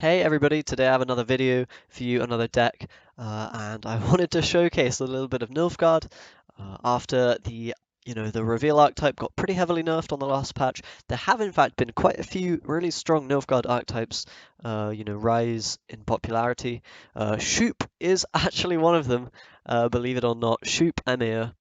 Hey everybody, today I have another video for you, another deck, and I wanted to showcase a little bit of Nilfgaard. After the reveal archetype got pretty heavily nerfed on the last patch, there have in fact been quite a few really strong Nilfgaard archetypes, rise in popularity. Shupe is actually one of them, believe it or not. Shupe Emhyr.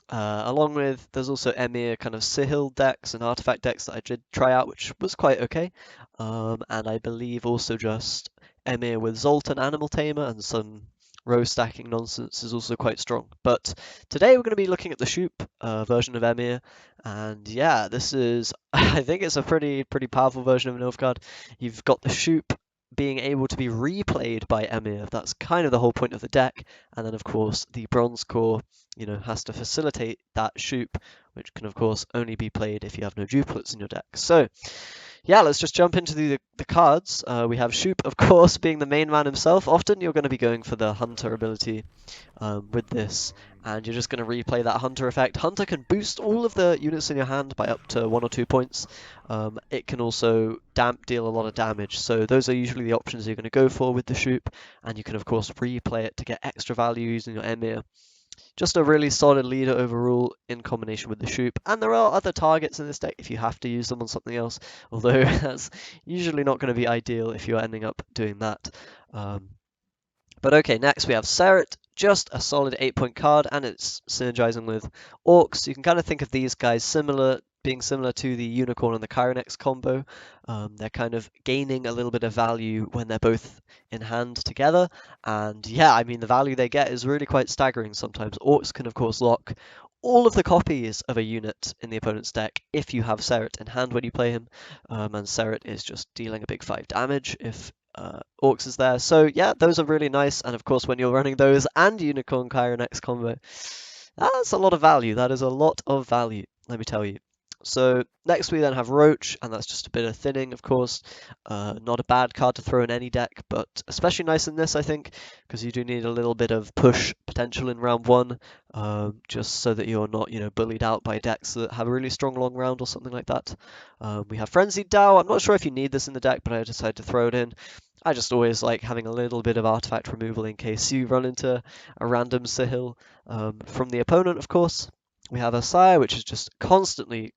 Along with, there's also Emhyr kind of Sigil decks and artifact decks that I did try out, which was quite okay. And I believe also just Emhyr with Zoltan Animal Tamer and some row stacking nonsense is also quite strong. But today we're going to be looking at the Shupe version of Emhyr, and yeah, this is I think it's a pretty powerful version of Nilfgaard. You've got the Shupe being able to be replayed by Emhyr. That's kind of the whole point of the deck, and then of course the Bronze Core has to facilitate that Shupe, which can of course only be played if you have no duplicates in your deck. So yeah, let's just jump into the cards. We have Shupe, of course, being the main man himself. Often you're going to be going for the Hunter ability with this, and you're just going to replay that Hunter effect. Hunter can boost all of the units in your hand by up to 1 or 2 points. It can also deal a lot of damage, so those are usually the options you're going to go for with the Shupe, and you can of course replay it to get extra value using your Emhyr. Just a really solid leader overall in combination with the Shupe. And there are other targets in this deck if you have to use them on something else, although that's usually not going to be ideal if you're ending up doing that. But okay, next we have Seret, just a solid 8-point card, and it's synergizing with Orcs. You can kind of think of these guys being similar to the Unicorn and the Chironex combo. They're kind of gaining a little bit of value when they're both in hand together, and yeah, I mean the value they get is really quite staggering sometimes. Orcs can of course lock all of the copies of a unit in the opponent's deck if you have Seret in hand when you play him, and Seret is just dealing a big 5 damage if Orcs is there. So yeah, those are really nice, and of course when you're running those and Unicorn Chironex combo, that's a lot of value. That is a lot of value, let me tell you. So next we then have Roach, and that's just a bit of thinning, of course. Not a bad card to throw in any deck, but especially nice in this, I think, because you do need a little bit of push potential in round one, just so that you're not, bullied out by decks that have a really strong long round or something like that. We have Frenzied Dow. I'm not sure if you need this in the deck, but I decided to throw it in. I just always like having a little bit of artifact removal in case you run into a random Sahil from the opponent, of course. We have a Sire, which is just constantly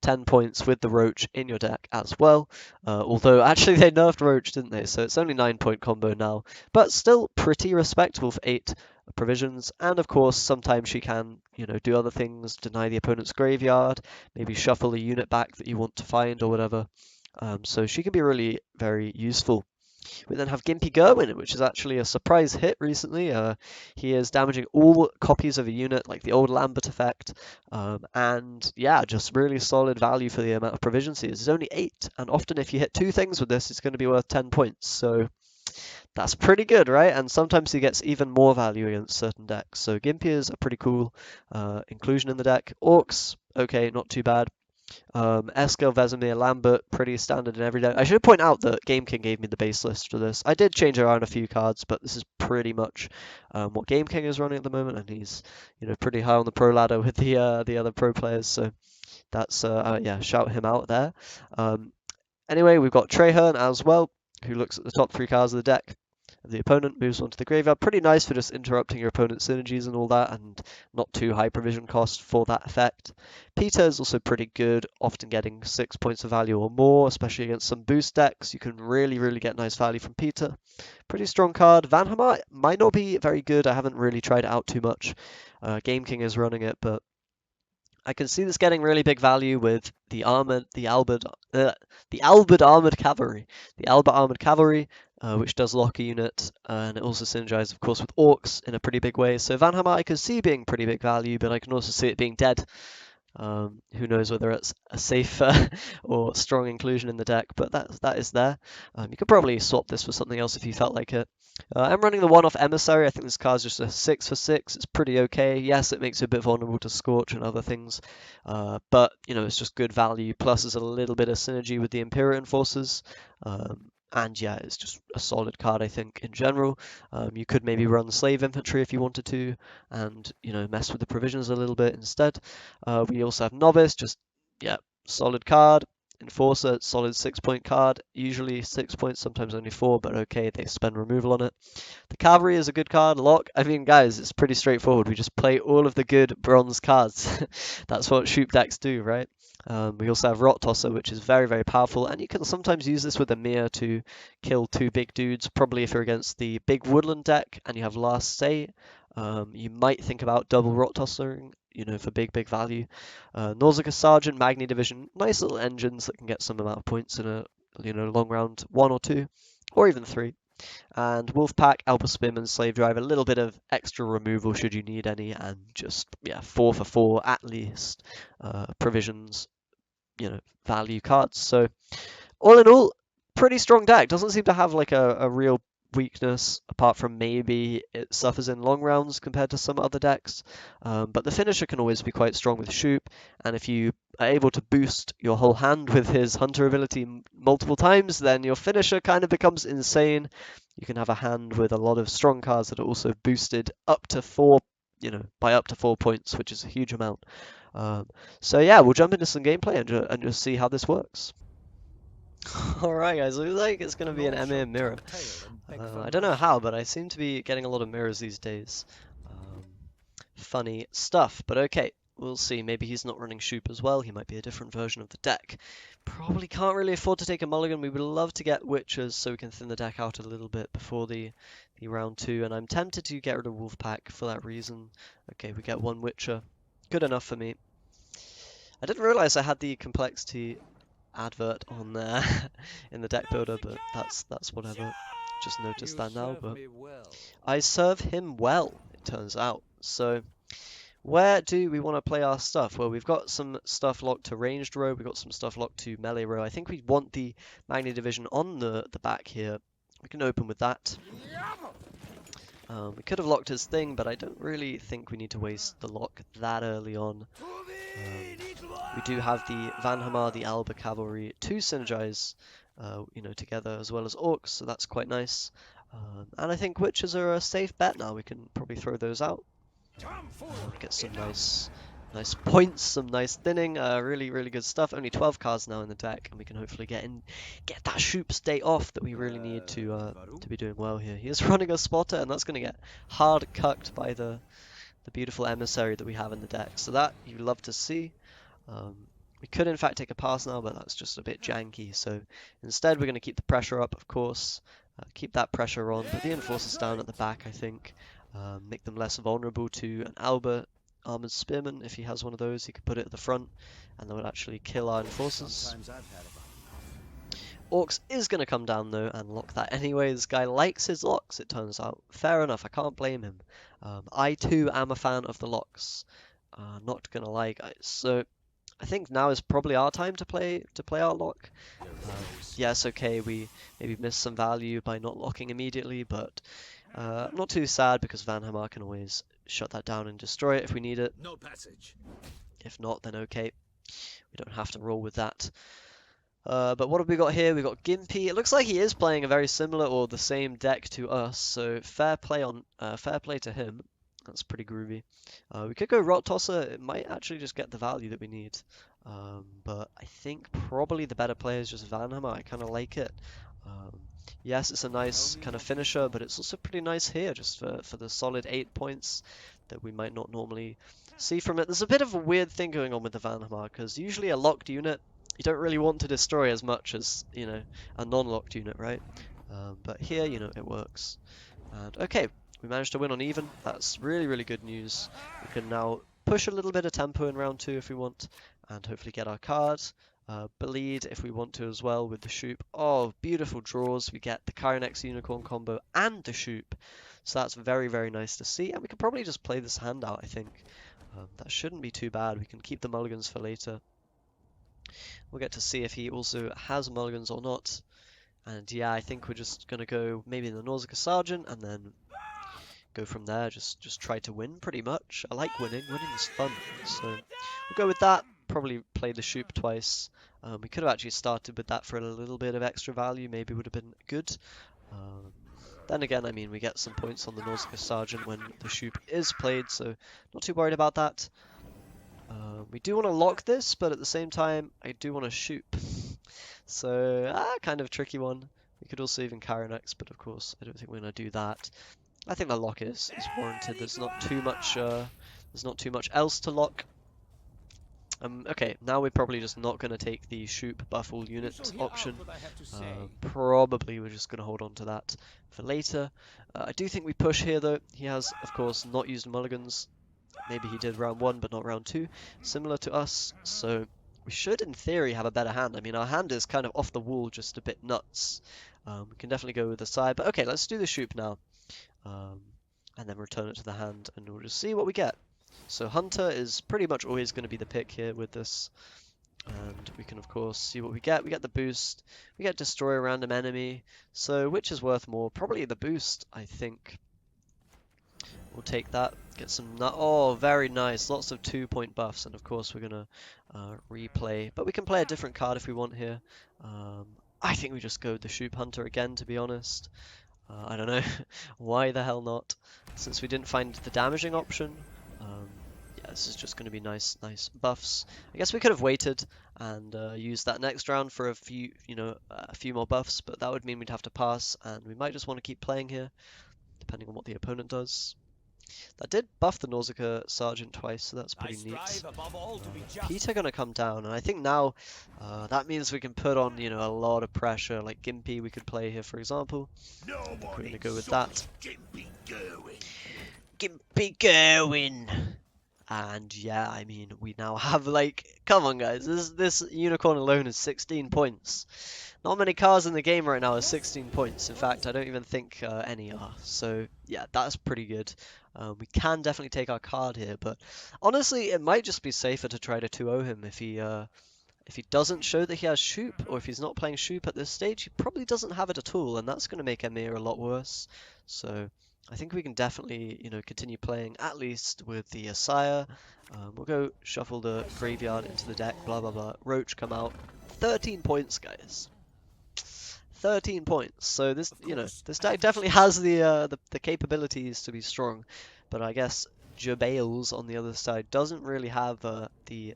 10 points with the Roach in your deck as well. Although, actually, they nerfed Roach, didn't they? So it's only 9-point combo now. But still pretty respectable for 8 provisions. And, of course, sometimes she can, do other things, deny the opponent's graveyard, maybe shuffle a unit back that you want to find or whatever. So she can be really very useful. We then have Gimpy Gerwin, which is actually a surprise hit recently. He is damaging all copies of a unit, like the old Lambert effect, and yeah, just really solid value for the amount of provisions he is. It's only 8, and often if you hit 2 things with this, it's going to be worth 10 points, so that's pretty good, right? And sometimes he gets even more value against certain decks, so Gimpy is a pretty cool inclusion in the deck. Orcs, okay, not too bad. Eskel, Vesemir, Lambert, pretty standard in every deck. I should point out that Game King gave me the base list for this. I did change around a few cards, but this is pretty much what Game King is running at the moment, and he's pretty high on the pro ladder with the other pro players. So that's yeah, shout him out there. Anyway, we've got Traherne as well, who looks at the top 3 cards of the deck. The opponent moves on to the graveyard. Pretty nice for just interrupting your opponent's synergies and all that, and not too high provision cost for that effect. Peter is also pretty good, often getting 6 points of value or more, especially against some boost decks. You can really get nice value from Peter. Pretty strong card. Vanhamar might not be very good. I haven't really tried it out too much. Game King is running it, but I can see this getting really big value with the Albert armored cavalry, which does lock a unit, and it also synergizes, of course, with orcs in a pretty big way. So Vanhammer I could see being pretty big value, but I can also see it being dead. Who knows whether it's a safe or strong inclusion in the deck, but that is there. You could probably swap this for something else if you felt like it. I'm running the one-off Emissary. I think this card's just a 6 for 6. It's pretty okay. Yes, it makes it a bit vulnerable to Scorch and other things, but it's just good value. Plus, there's a little bit of synergy with the Imperial Enforcers. And yeah, it's just a solid card, I think, in general. You could maybe run Slave Infantry if you wanted to, and mess with the provisions a little bit instead. We also have Novice, just yeah, solid card. Enforcer, solid 6-point card, usually 6 points, sometimes only 4, but okay, they spend removal on it. The Cavalry is a good card. Lock, I mean, guys, it's pretty straightforward. We just play all of the good bronze cards. That's what Shupe decks do, right? We also have Rot Tosser, which is very, very powerful, and you can sometimes use this with Emhyr to kill 2 big dudes. Probably if you're against the big woodland deck and you have Last Say, you might think about double Rot Tossering, you know, for big, big value. Nausicaa Sergeant, Magni Division, nice little engines that can get some amount of points in a, you know, long round 1 or 2, or even 3. And Wolfpack, Alpha Spearman, Slave Drive, a little bit of extra removal should you need any, and just, yeah, 4 for 4 at least provisions, you know, value cards. So all in all, pretty strong deck. Doesn't seem to have like a real weakness, apart from maybe it suffers in long rounds compared to some other decks. But the finisher can always be quite strong with Shupe, and if you are able to boost your whole hand with his Hunter ability multiple times, then your finisher kind of becomes insane. You can have a hand with a lot of strong cards that are also boosted up to 4, you know, by up to 4 points, which is a huge amount. So yeah, we'll jump into some gameplay and just see how this works. Alright guys, looks like it's going to be an Emhyr mirror. I don't know how, but I seem to be getting a lot of mirrors these days. Funny stuff, but okay, we'll see. Maybe he's not running Shupe as well, he might be a different version of the deck. Probably can't really afford to take a mulligan. We would love to get Witchers so we can thin the deck out a little bit before the round 2, and I'm tempted to get rid of Wolfpack for that reason. Okay, we get 1 Witcher. Good enough for me. I didn't realise I had the complexity advert on there in the deck builder, but that's whatever. Just noticed that now, but I serve him well, it turns out. So where do we want to play our stuff? Well, we've got some stuff locked to ranged row, we've got some stuff locked to melee row. I think we want the Magni Division on the back here. We can open with that. We could have locked his thing, but I don't really think we need to waste the lock that early on. We do have the Vanhamar, the Alba Cavalry to synergize, you know, together, as well as Orcs, so that's quite nice. And I think Witches are a safe bet now. We can probably throw those out. Get some nice points, some nice thinning, really, really good stuff. Only 12 cards now in the deck, and we can hopefully get that Shupe state off that we really need to be doing well here. He is running a spotter, and that's going to get hard cucked by the beautiful emissary that we have in the deck. So that you love to see. We could in fact take a pass now, but that's just a bit janky. So instead, we're going to keep the pressure up, of course. Keep that pressure on, put the enforcers down at the back, I think. Make them less vulnerable to an Alba Armored Spearman. If he has one of those, he could put it at the front, and that would actually kill our enforcers. Orcs is going to come down though and lock that anyway. This guy likes his locks, it turns out. Fair enough, I can't blame him. I too am a fan of the locks. Not gonna lie, guys. So I think now is probably our time to play our lock. Yes, okay, we maybe missed some value by not locking immediately, but I'm not too sad because Vanhamar can always shut that down and destroy it if we need it. No passage. If not, then okay. We don't have to roll with that. But what have we got here? We've got Gimpy. It looks like he is playing a very similar or the same deck to us, so fair play to him. That's pretty groovy. We could go Rot Tosser. It might actually just get the value that we need. But I think probably the better player is just Vanhammer. I kind of like it. Yes, it's a nice kind of finisher, but it's also pretty nice here just for the solid 8 points that we might not normally see from it. There's a bit of a weird thing going on with the Vanhammer, because usually a locked unit, you don't really want to destroy as much as, you know, a non-locked unit, right? But here, you know, it works. And okay, we managed to win on even. That's really, really good news. We can now push a little bit of tempo in round 2 if we want, and hopefully get our card. Bleed if we want to as well with the Shupe. Oh, beautiful draws. We get the Kyrenex Unicorn combo and the Shupe. So that's very, very nice to see. And we can probably just play this hand out, I think. That shouldn't be too bad. We can keep the mulligans for later. We'll get to see if he also has mulligans or not. And yeah, I think we're just going to go maybe in the Nausicaa Sergeant and then go from there. Just try to win pretty much. I like winning. Winning is fun. So we'll go with that. Probably play the Shupe twice. We could have actually started with that for a little bit of extra value. Maybe would have been good. Then again, I mean, we get some points on the Nausicaa Sergeant when the Shupe is played, so not too worried about that. We do want to lock this, but at the same time, I do want to Shupe. So, kind of tricky one. We could also even Kyronex, but of course, I don't think we're going to do that. I think the lock is warranted. There's not too much else to lock. Okay, now we're probably just not going to take the Shupe buff all unit option. Probably we're just going to hold on to that for later. I do think we push here though. He has, of course, not used mulligans. Maybe he did round 1, but not round 2, similar to us. So we should, in theory, have a better hand. I mean, our hand is kind of off the wall, just a bit nuts. We can definitely go with the side, but okay, let's do the Shupe now. And then return it to the hand, and we'll just see what we get. So Hunter is pretty much always going to be the pick here with this. And we can, of course, see what we get. We get the boost. We get destroy a random enemy. So which is worth more? Probably the boost, I think. We'll take that. Get some... Oh, very nice. Lots of 2-point buffs. And, of course, we're going to replay. But we can play a different card if we want here. I think we just go with the Shupe Hunter again, to be honest. I don't know. Why the hell not? Since we didn't find the damaging option. Yeah, this is just going to be nice buffs. I guess we could have waited and used that next round for a few, a few more buffs, but that would mean we'd have to pass, and we might just want to keep playing here, depending on what the opponent does. That did buff the Nausicaa Sergeant twice, so that's pretty neat. Peter gonna come down, and I think now that means we can put on, a lot of pressure. Like Gimpy, we could play here, for example. We're gonna go with that. Gimpy going. And yeah, I mean, we now have come on guys, this unicorn alone is 16 points. Not many cards in the game right now are 16 points. In fact, I don't even think any are. So yeah, that's pretty good. We can definitely take our card here, but honestly, it might just be safer to try to 2-0 him if he doesn't show that he has Shupe, or if he's not playing Shupe at this stage. He probably doesn't have it at all, and that's going to make Emhyr a lot worse. So I think we can definitely, continue playing at least with the Sire. We'll go shuffle the graveyard into the deck, blah, blah, blah. Roach come out. 13 points, guys. 13 points. So this, this deck definitely has the capabilities to be strong. But I guess Jabales on the other side doesn't really have the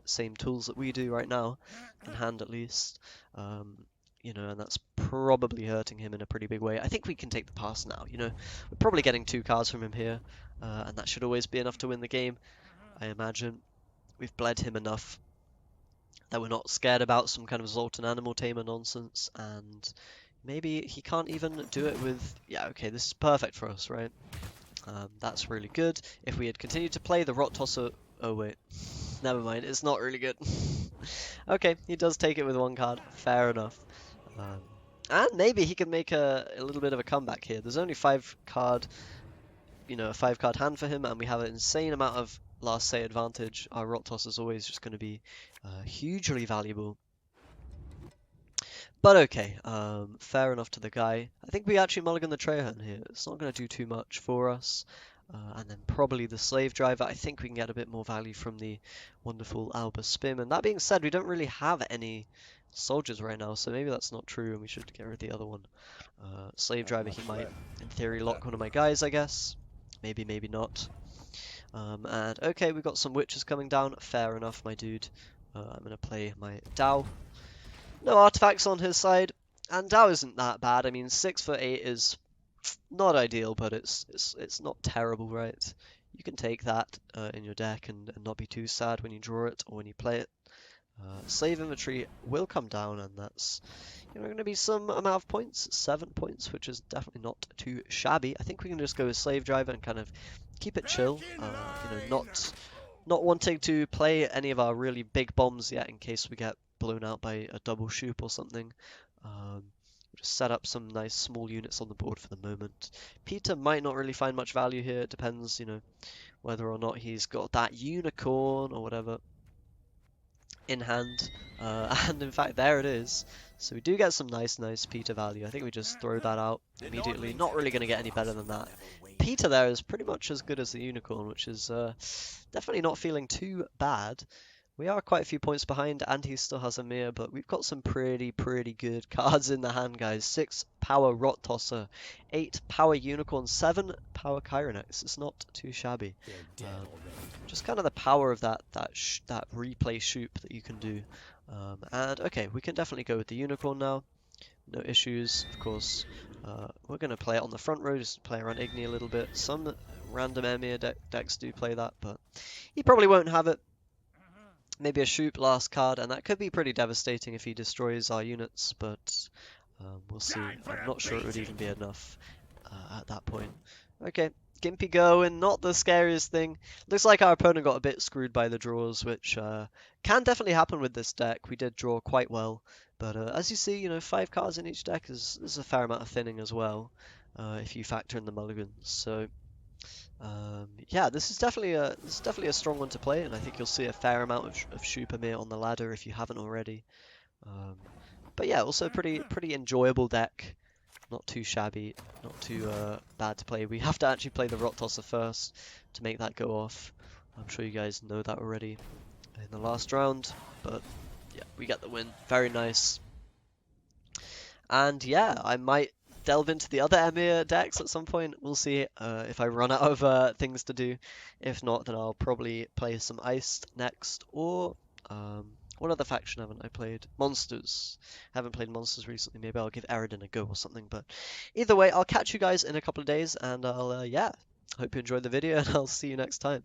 same tools that we do right now, in hand at least. And that's probably hurting him in a pretty big way. I think we can take the pass now, We're probably getting 2 cards from him here, and that should always be enough to win the game, I imagine. We've bled him enough that we're not scared about some kind of Zoltan Animal Tamer nonsense, and maybe he can't even do it with... Yeah, okay, this is perfect for us, right? That's really good. If we had continued to play the Rot Tosser... Oh, wait. Never mind, it's not really good. Okay, he does take it with 1 card. Fair enough. And maybe he can make a little bit of a comeback here. There's only 5 card, a 5-card hand for him, and we have an insane amount of last say advantage. Our Rot Toss is always just going to be hugely valuable. But okay, fair enough to the guy. I think we actually mulligan the Traherne here. It's not going to do too much for us. And then probably the Slave Driver. I think we can get a bit more value from the wonderful Alba Spim. And that being said, we don't really have any soldiers right now, so maybe that's not true and we should get rid of the other one. Slave Driver, he might, in theory, lock one of my guys, I guess. Maybe, maybe not. And okay, we've got some witches coming down. Fair enough, my dude. I'm going to play my Dao. No artifacts on his side, and Dao isn't that bad. I mean, 6 for 8 is not ideal, but it's not terrible, right? You can take that in your deck and not be too sad when you draw it or when you play it. Slave Inventory will come down, and that's going to be some amount of points, 7 points, which is definitely not too shabby. I think we can just go with Slave Driver and kind of keep it chill, not wanting to play any of our really big bombs yet in case we get blown out by a double Shupe or something. Just set up some nice small units on the board for the moment. Peter might not really find much value here. It depends, whether or not he's got that unicorn or whatever in hand. And in fact, there it is. So we do get some nice Peter value. I think we just throw that out immediately. Not really going to get any better than that. Peter there is pretty much as good as the unicorn, which is definitely not feeling too bad. We are quite a few points behind, and he still has Emhyr, but we've got some pretty good cards in the hand, guys. 6 power Rot Tosser, 8 power Unicorn, 7 power Kyronex. It's not too shabby. Just kind of the power of that replay Shupe that you can do. And okay, we can definitely go with the Unicorn now. No issues, of course. We're going to play it on the front row, just play around Igni a little bit. Some random Emhyr decks do play that, but he probably won't have it. Maybe a Shupe last card, and that could be pretty devastating if he destroys our units, but we'll see. I'm not sure it would even be enough at that point. Okay, Gimpy going, not the scariest thing. Looks like our opponent got a bit screwed by the draws, which can definitely happen with this deck. We did draw quite well, but as you see, 5 cards in each deck is a fair amount of thinning as well, if you factor in the mulligans. So yeah, this is definitely a strong one to play, and I think you'll see a fair amount of Shupe on the ladder if you haven't already. Um, but yeah, also pretty enjoyable deck. Not too shabby, not too bad to play. We have to actually play the Rot Tosser first to make that go off. I'm sure you guys know that already in the last round, but yeah, we get the win. Very nice. And yeah, I might delve into the other Emhyr decks at some point. We'll see if I run out of things to do. If not, then I'll probably play some Iced next, or what other faction haven't I played? Monsters. Haven't played Monsters recently. Maybe I'll give Eridan a go or something. But either way, I'll catch you guys in a couple of days, and I'll yeah, hope you enjoyed the video, and I'll see you next time.